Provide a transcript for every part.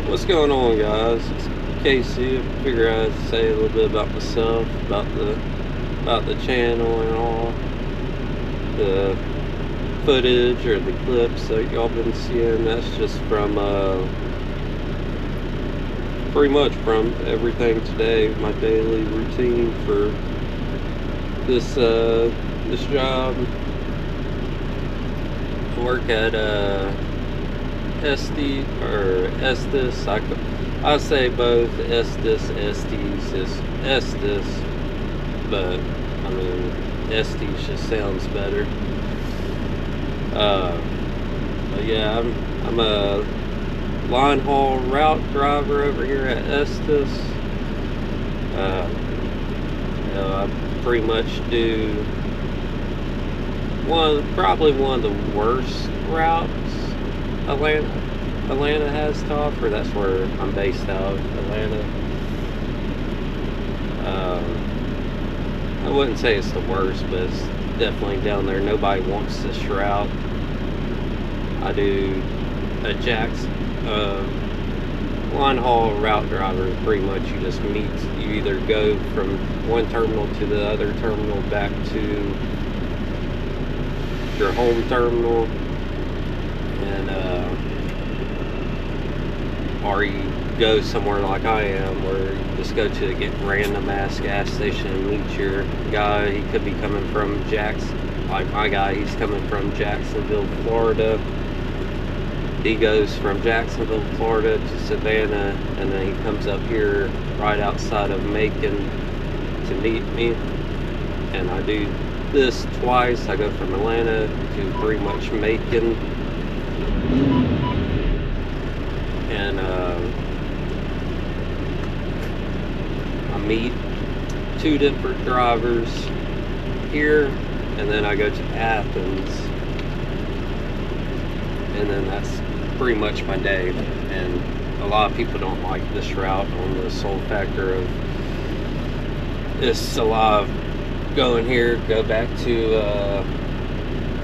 What's going on, guys? It's Casey. I figure I'd say a little bit about myself, about the channel and all the footage or the clips that y'all been seeing. That's just from pretty much from everything today, my daily routine for this job. I work at SD or Estes. I say both Estes, Estes is Estes, but I mean Estes just sounds better. But yeah, I'm a line haul route driver over here at Estes. I pretty much do probably one of the worst routes Atlanta has to offer. That's where I'm based out of, Atlanta. I wouldn't say it's the worst, but it's definitely down there. Nobody wants this route. I do a Jack's line haul route driver. Pretty much you just meet, you either go from one terminal to the other terminal back to your home terminal, and or you go somewhere like I am, where you just go to a random ass gas station and meet your guy. He could be coming from like my guy, he's coming from Jacksonville, Florida. He goes from Jacksonville, Florida to Savannah, and then he comes up here right outside of Macon to meet me. And I do this twice. I go from Atlanta to pretty much Macon, and I meet two different drivers here, and then I go to Athens, and then that's pretty much my day. And a lot of people don't like this route on the sole factor of it's a lot of going here, go back to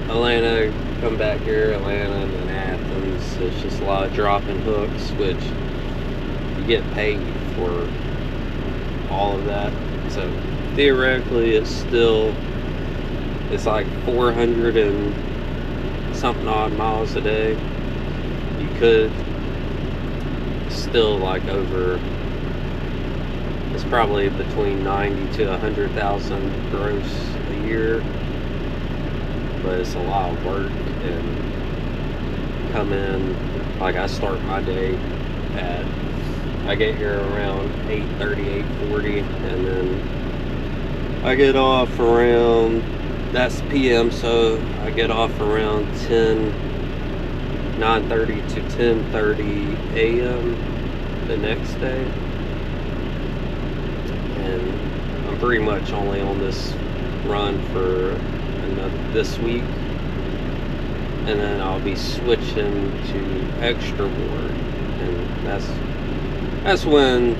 Atlanta, come back here, Atlanta, and then Athens. It's just a lot of dropping hooks, which you get paid for all of that. So theoretically, it's like 400 and something odd miles a day. You could still like over. It's probably between 90 to 100,000 gross a year, but it's a lot of work. And come in, like I start my day I get here around 8:30, 8:40, and then I get off around, that's PM, so I get off around 9:30 to 10:30 a.m. the next day. And I'm pretty much only on this run for this week, and then I'll be switching to extra board, and that's when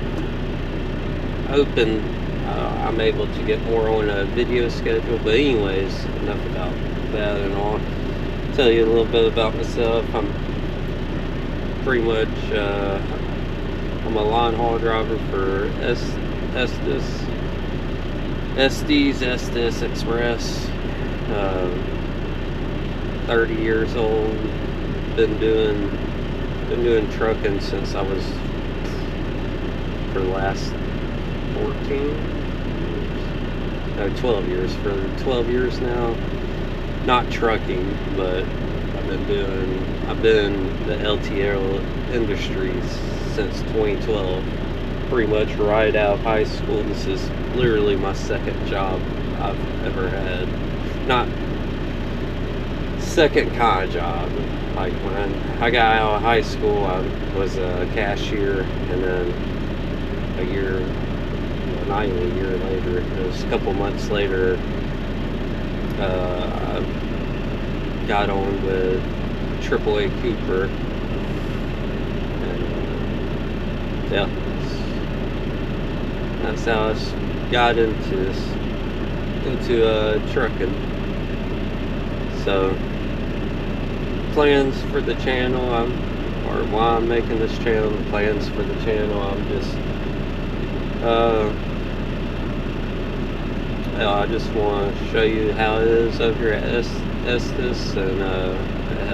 I'm able to get more on a video schedule. But anyways, enough about that and all. I'll tell you a little bit about myself. I'm pretty much I'm a line haul driver for Estes Express. 30 years old. Been doing trucking since I was, for the last 12 years. For 12 years now. Not trucking, but I've been the LTL industry since 2012. Pretty much right out of high school. This is literally my second job I've ever had. Not second kind of job. Like when I got out of high school, I was a cashier, and then not even a year later, it was a couple months later, I got on with AAA Cooper, and yeah, that's how I got into trucking. So plans for the channel, or why I'm making this channel, the plans for the channel. I'm just I just want to show you how it is over here at Estes, and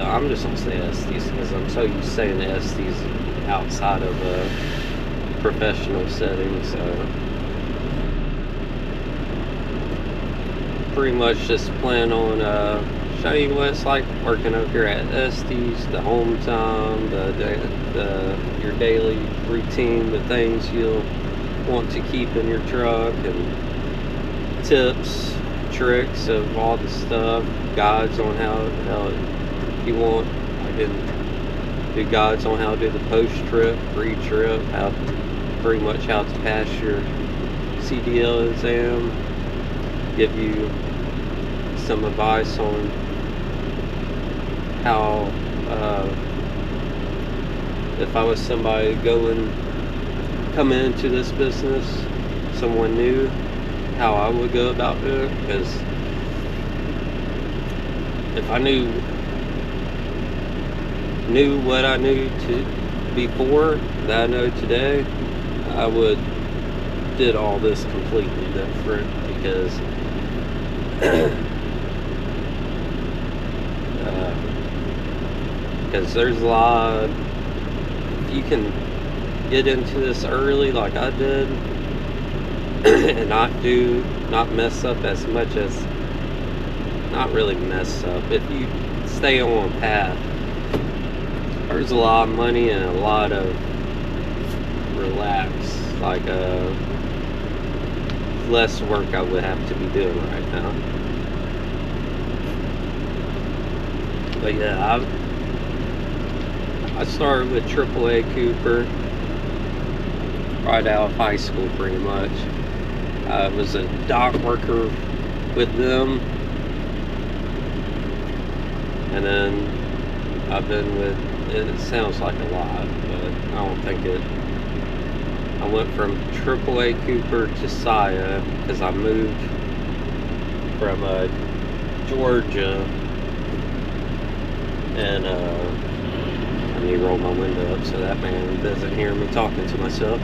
I'm just gonna say Estes because I'm so used to saying Estes outside of a professional setting. So pretty much just plan on showing you what it's like working over here at Estes, the home time, your daily routine, the things you'll want to keep in your truck, and tips, tricks of all the stuff, guides on how if you want, I can do guides on how to do the post-trip, pre-trip, pretty much how to pass your CDL exam, give you some advice on how if I was somebody coming into this business, someone new, how I would go about doing it. Because if I knew what I knew before that I know today, I would did all this completely different, because there's a lot, you can get into this early like I did and not mess up as much as, not really mess up, if you stay on path. There's a lot of money and a lot of relax, like less work I would have to be doing right now. But yeah, I started with AAA Cooper right out of high school, pretty much. I was a dock worker with them, and then I've been with, it sounds like a lot, but I don't think it. I went from AAA Cooper to Saya because I moved from Georgia, and let me roll my window up so that man doesn't hear me talking to myself.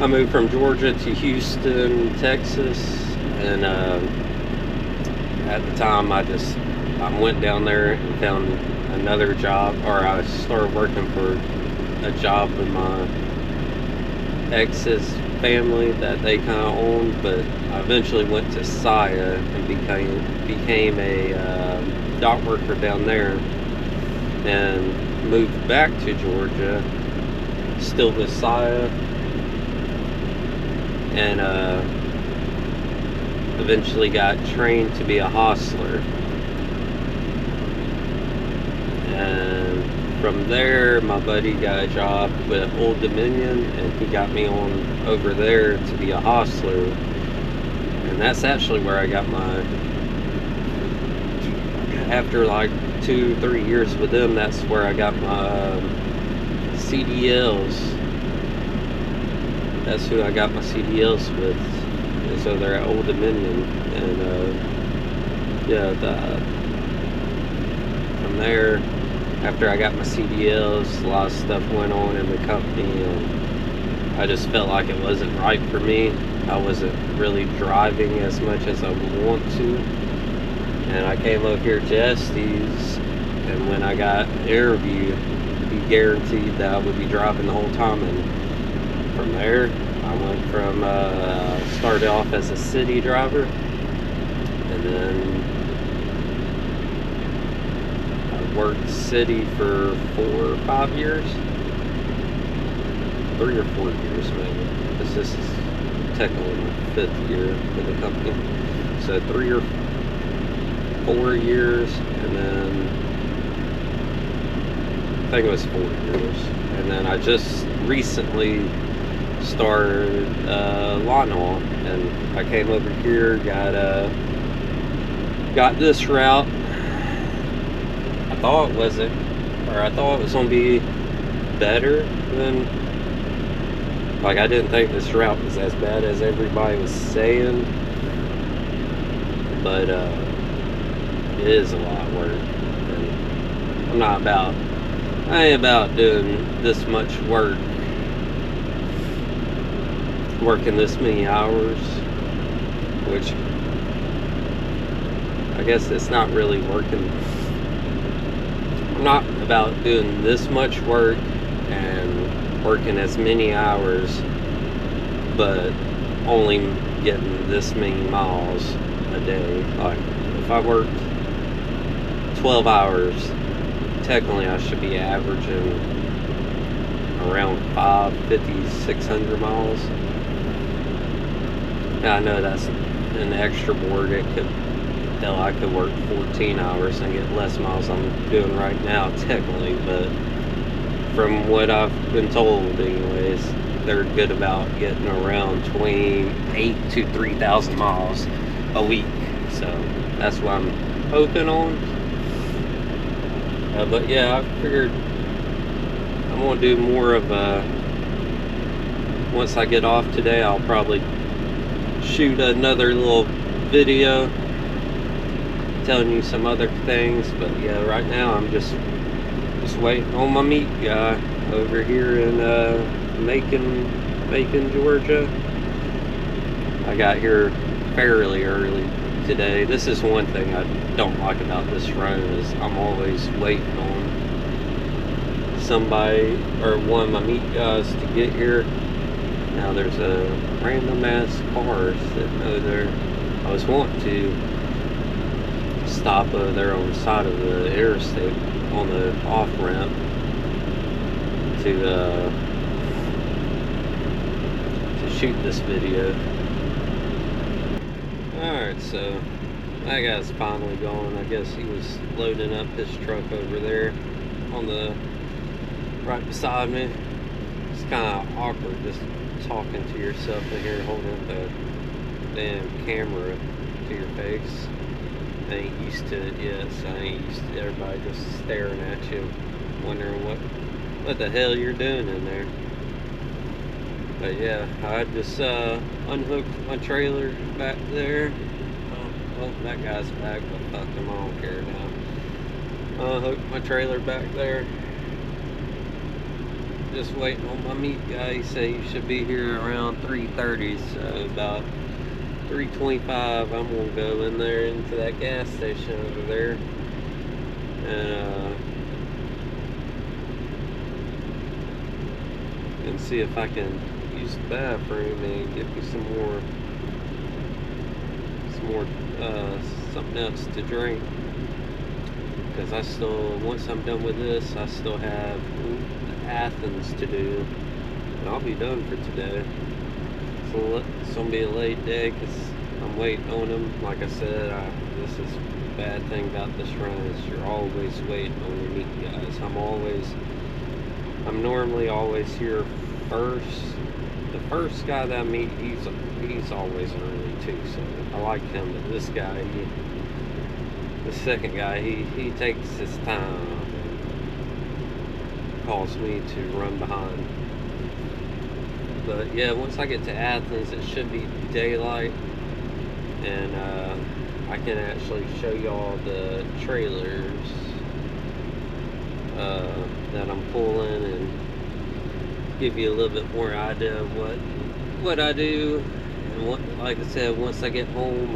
I moved from Georgia to Houston, Texas, and at the time I went down there and found another job, or I started working for a job with my ex's family that they kind of owned, but I eventually went to Saya and became a dock worker down there, and moved back to Georgia, still with Saya, and eventually got trained to be a hostler. And from there, my buddy got a job with Old Dominion, and he got me on over there to be a hostler. And that's actually where I got my, after like 2-3 years with them, that's where I got my CDLs. That's who I got my CDLs with. And so they're at Old Dominion. And yeah, from there, after I got my CDLs, a lot of stuff went on in the company, and I just felt like it wasn't right for me. I wasn't really driving as much as I would want to. And I came over here to Estes, and when I got interviewed, he guaranteed that I would be driving the whole time. And from there, I went from, started off as a city driver, and then I worked city for 4 or 5 years, 3 or 4 years maybe, because this is technically my 5th year with the company. So 3 or 4 years, and then I think it was 4 years, and then I just recently started lawn haul, and I came over here, got this route. I thought it was gonna be better than, like, I didn't think this route was as bad as everybody was saying, but it is a lot of work, and I'm not about I ain't about doing this much work, working this many hours, which I guess it's not really working. I'm not about doing this much work and working as many hours, but only getting this many miles a day. Like, if I worked 12 hours, technically I should be averaging around 550, 600 miles. Yeah, I know that's an extra board. Hell, I could work 14 hours and get less miles I'm doing right now, technically, but from what I've been told anyways, they're good about getting around 28 to 3,000 miles a week. So that's what I'm hoping on. But yeah, I figured I'm gonna do more of once I get off today, I'll probably shoot another little video telling you some other things. But yeah, right now I'm just waiting on my meat guy over here in Macon, Georgia. I got here fairly early today. This is one thing I don't like about this run, is I'm always waiting on somebody or one of my meat guys to get here. Now there's a random ass car sitting over there. I was wanting to stop over there on the side of the interstate on the off ramp to shoot this video. Alright, so that guy's finally gone. I guess he was loading up his truck over there on the right beside me. It's kind of awkward just talking to yourself in here, holding up a damn camera to your face. I ain't used to it yet, so I ain't used to everybody just staring at you, wondering what the hell you're doing in there. But yeah, I just unhooked my trailer back there. Well, that guy's back, but fuck him, I don't care now. Unhooked my trailer back there. Just waiting on my meat guy. He said he should be here around 3:30, so about 3:25 I'm gonna go in there into that gas station over there and see if I can use the bathroom and get me some more something else to drink, because I still, once I'm done with this, I still have Athens to do, and I'll be done for today. So it's gonna be a late day because I'm waiting on them. Like I said, this is the bad thing about this run, is you're always waiting on your meat guys. I'm normally always here first. The first guy that I meet, he's always early too, so I like him. But this guy, the second guy, he takes his time and calls me to run behind. But yeah, once I get to Athens, it should be daylight, and I can actually show y'all the trailers that I'm pulling, and give you a little bit more idea of what I do. And like I said, once I get home,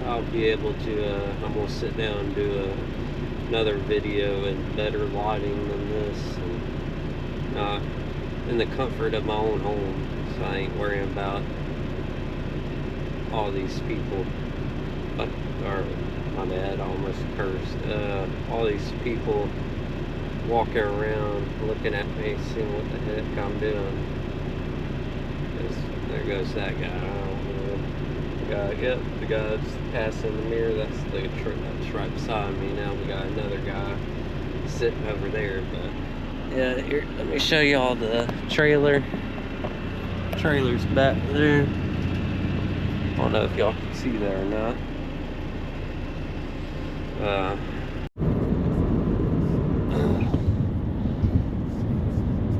I'll be able to I'm gonna sit down and do another video in better lighting than this, and in the comfort of my own home, so I ain't worrying about all these people. Or my bad, I almost cursed. All these people walking around looking at me, seeing what the heck I'm doing. There goes that guy. I don't know. Yep, the guy that's passing the mirror. That's the truck that's right beside me. Now we got another guy sitting over there. But yeah, here, let me show you all the trailer's back there. I don't know if y'all can see that or not.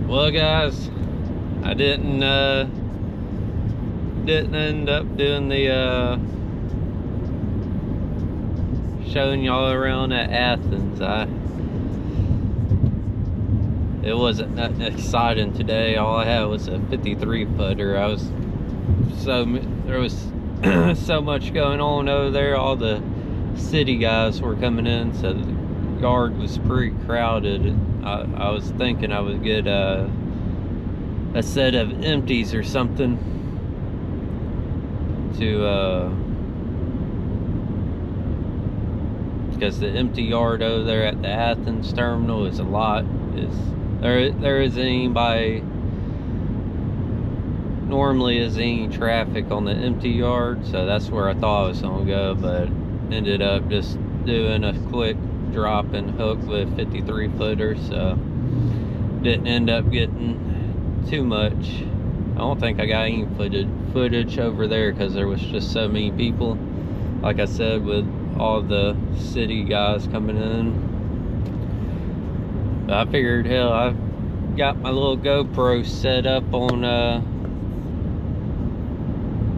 Well, guys, I didn't end up doing the showing y'all around at Athens. it wasn't nothing exciting today. All I had was a 53 footer. There was so much going on over there. All the city guys were coming in, so the yard was pretty crowded. I was thinking I would get a set of empties or something to because the empty yard over there at the Athens terminal is a lot. There isn't anybody normally is any traffic on the empty yard, so that's where I thought I was gonna go, but ended up just doing a quick drop and hook with 53 footer, so didn't end up getting too much. I don't think I got any footage over there because there was just so many people, like I said, with all the city guys coming in. But I figured, hell, I got my little GoPro set up on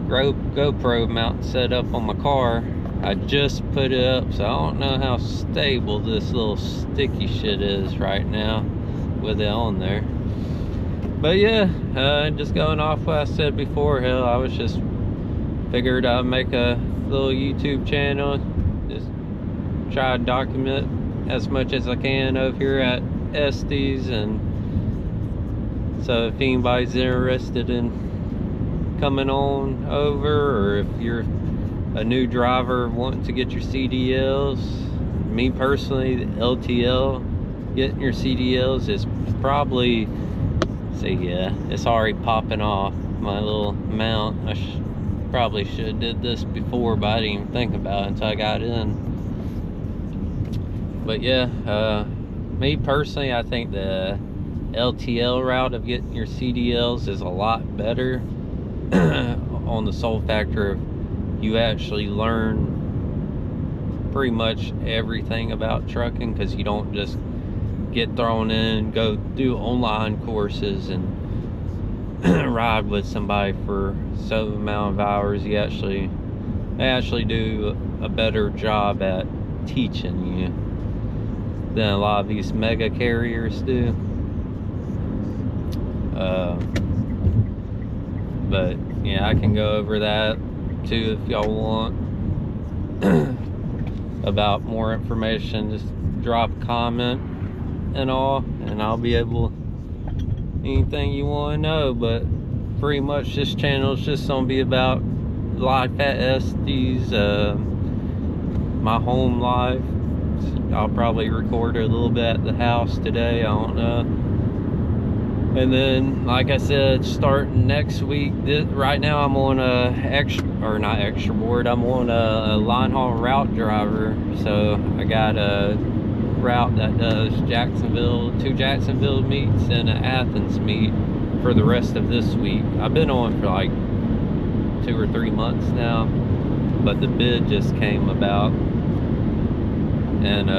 GoPro mount set up on my car. I just put it up, so I don't know how stable this little sticky shit is right now with it on there. But yeah, just going off what I said before, hell, I was just figured I'd make a little YouTube channel, just try to document as much as I can over here at Estes, and so if anybody's interested in coming on over, or if you're a new driver wanting to get your CDLs, me personally, the LTL, getting your CDLs is probably, see, yeah, it's already popping off my little mount. I probably should have did this before, but I didn't even think about it until I got in. But yeah, me personally, I think the LTL route of getting your CDLs is a lot better on the sole factor of you actually learn pretty much everything about trucking, because you don't just get thrown in, go do online courses and ride with somebody for some amount of hours. They actually do a better job at teaching you than a lot of these mega carriers do. But yeah, I can go over that too if y'all want about more information. Just drop a comment and all, and I'll be able, anything you want to know. But pretty much this channel is just gonna be about life at Estes, my home life. I'll probably record a little bit at the house today, I don't know. And then, like I said, starting next week, right now I'm on a not extra board, I'm on a line haul route driver. So I got a route that does two Jacksonville meets and an Athens meet for the rest of this week. I've been on for like 2 or 3 months now, but the bid just came about, and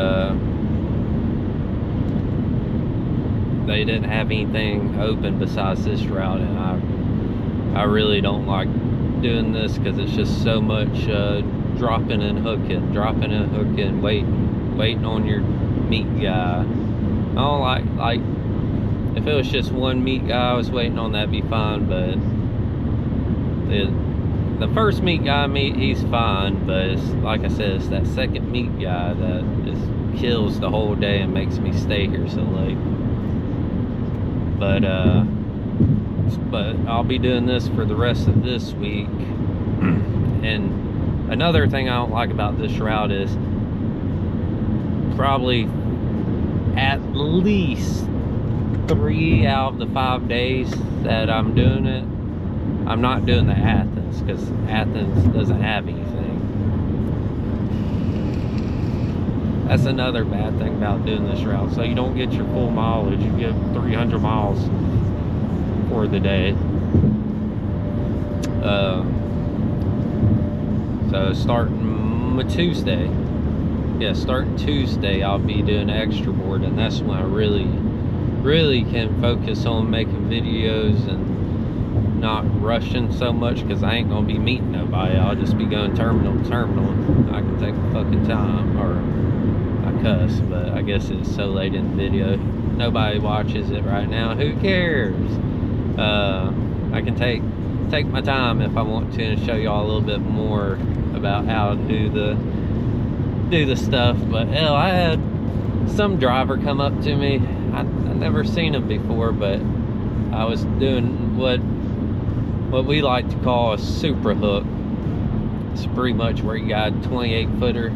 they didn't have anything open besides this route, and I really don't like doing this because it's just so much dropping and hooking, waiting on your meat guy. I don't like if it was just one meat guy I was waiting on, that'd be fine, but the first meat guy he's fine, but it's, like I said, it's that second meat guy that just kills the whole day and makes me stay here so late. But I'll be doing this for the rest of this week. And another thing I don't like about this route is probably at least 3 out of the 5 days that I'm doing it, I'm not doing the Athens, because Athens doesn't have anything. That's another bad thing about doing this route. So you don't get your full mileage. You get 300 miles for the day. So starting Tuesday, I'll be doing extra board, and that's when I really can focus on making videos and not rushing so much, because I ain't gonna be meeting nobody. I'll just be going terminal to terminal. I can take the fucking time, or I cuss, but I guess it's so late in the video. nobody watches it right now. Who cares? I can take my time if I want to and show y'all a little bit more about how to do the stuff. But hell, I had some driver come up to me. I never seen him before, but I was doing what we like to call a super hook. It's pretty much where you got a 28 footer.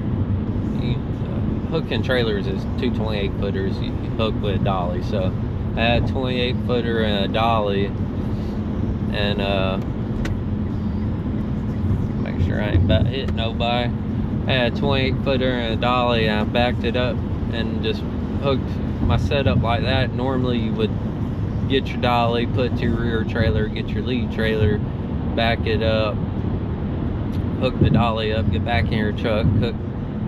Hooking trailers is two 28 footers you hook with a dolly. So I had a 28 footer and a dolly, and make sure I ain't about hit nobody. I had a 28 footer and a dolly, and I backed it up and just hooked my setup like that. Normally you would get your dolly, put it to your rear trailer, get your lead trailer, back it up, hook the dolly up, get back in your truck, hook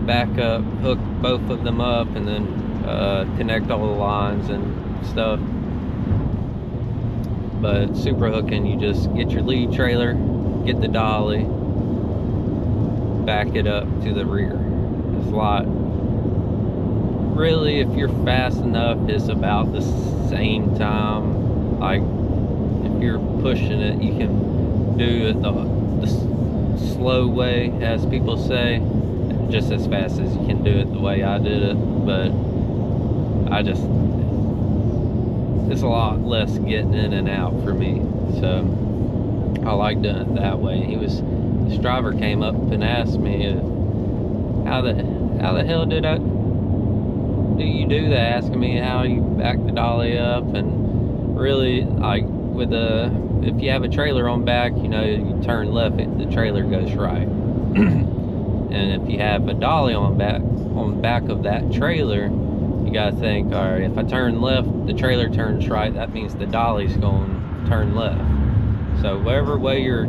back up, hook both of them up, and then connect all the lines and stuff. But super hooking, you just get your lead trailer, get the dolly, back it up to the rear. It's a lot. Really, if you're fast enough, it's about the same time. Like, if you're pushing it, you can do it the slow way, as people say, just as fast as you can do it the way I did it. But it's a lot less getting in and out for me, so I like doing it that way. This driver came up and asked me, how the hell do you do that? Asking me how you back the dolly up. And really, like, if you have a trailer on back, you know, you turn left, the trailer goes right. And if you have a dolly on back of that trailer, you gotta think, all right, if I turn left, the trailer turns right, that means the dolly's going to turn left. So whatever way you're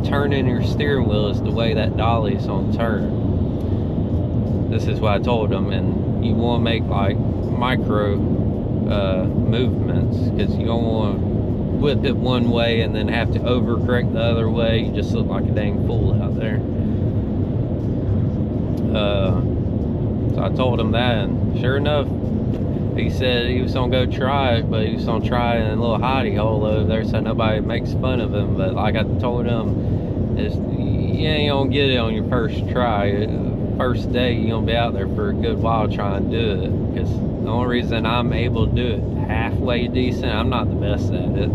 turning your steering wheel is the way that dolly's on turn. This is what I told them. And you want to make like micro movements, because you don't want to whip it one way and then have to overcorrect the other way. You just look like a dang fool out there. So I told him that, and sure enough, he said he was gonna go try it, but he was gonna try it in a little hidey hole over there so nobody makes fun of him. But like I told him, you ain't gonna get it on your first try. First day you're gonna be out there for a good while trying to do it, because the only reason I'm able to do it halfway decent, I'm not the best at it.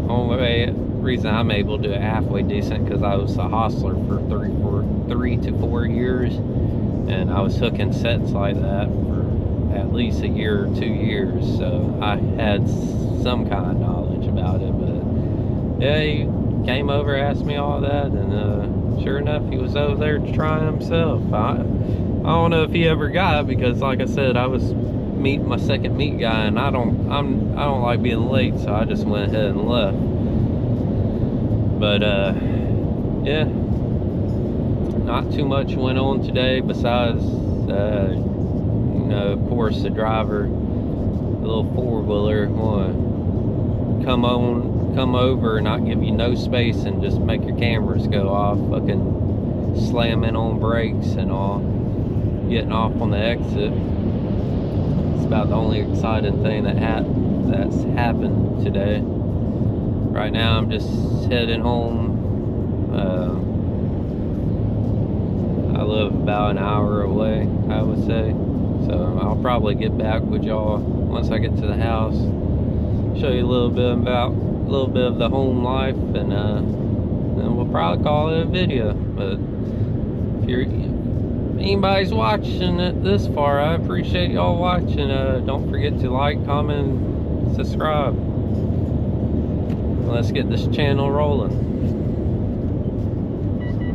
Only reason I'm able to do it halfway decent because I was a hostler for 3 to 4 years, and I was hooking sets like that for at least a year or 2 years, so I had some kind of knowledge about it. But yeah, he came over, asked me all that, and sure enough, he was over there to try himself. I don't know if he ever got it, because like I said, I was meeting my second meet guy, and I don't like being late, so I just went ahead and left. But yeah, not too much went on today besides you know, of course, the driver, the little four-wheeler, want to come over and not give you no space and just make your cameras go off, fucking slamming on brakes and all, getting off on the exit. It's about the only exciting thing that's happened today. Right now I'm just heading home. I live about an hour away, I would say, so I'll probably get back with y'all once I get to the house, show you a little bit of the home life, and then we'll probably call it a video. But if anybody's watching it this far, I appreciate y'all watching. Don't forget to like, comment, subscribe. Let's get this channel rolling.